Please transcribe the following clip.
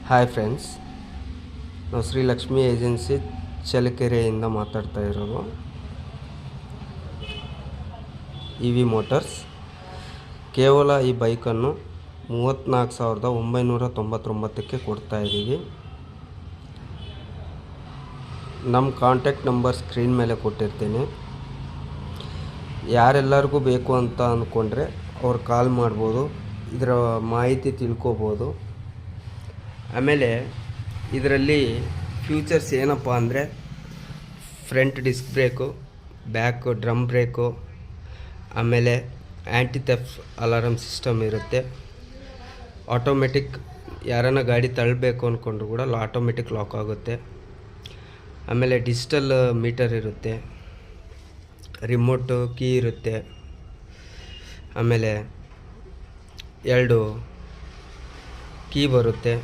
Hi friends, ನಾವು Shri Lakshmi agency ಚಳ್ಳಕೆರೆಯಿಂದ ಮಾತಾಡ್ತಾ ಇರೋದು. EV ಮೋಟರ್ಸ್ ಕೇವಲ ಈ ಬೈಕನ್ನು 34,999ಕ್ಕೆ ಕೊಡ್ತಾ ಇದ್ದೀವಿ. ನಮ್ಮ ಕಾಂಟ್ಯಾಕ್ಟ್ ನಂಬರ್ ಸ್ಕ್ರೀನ್ ಮೇಲೆ ಕೊಟ್ಟಿರ್ತೀನಿ. ಯಾರೆಲ್ಲರಿಗೂ ಬೇಕು ಅಂತ ಅಂದ್ಕೊಂಡ್ರೆ ಅವ್ರು ಕಾಲ್ ಮಾಡ್ಬೋದು, ಇದರ ಮಾಹಿತಿ ತಿಳ್ಕೊಬೋದು. ಆಮೇಲೆ ಇದರಲ್ಲಿ ಫ್ಯೂಚರ್ಸ್ ಏನಪ್ಪ ಅಂದರೆ front disc brake, back drum brake, ಆಮೇಲೆ ಆ್ಯಂಟಿ ಥೆಫ್ಟ್ ಅಲಾರಮ್ ಸಿಸ್ಟಮ್ ಇರುತ್ತೆ. ಆಟೋಮೆಟಿಕ್ ಯಾರನ್ನ ಗಾಡಿ ತಳ್ಳಬೇಕು ಅಂದ್ಕೊಂಡ್ರು ಕೂಡ ಆಟೋಮೆಟಿಕ್ ಲಾಕ್ ಆಗುತ್ತೆ. ಆಮೇಲೆ ಡಿಜಿಟಲ್ ಮೀಟರ್ ಇರುತ್ತೆ, ರಿಮೋಟು ಕೀ ಇರುತ್ತೆ. ಆಮೇಲೆ 2 ಕೀ ಬರುತ್ತೆ.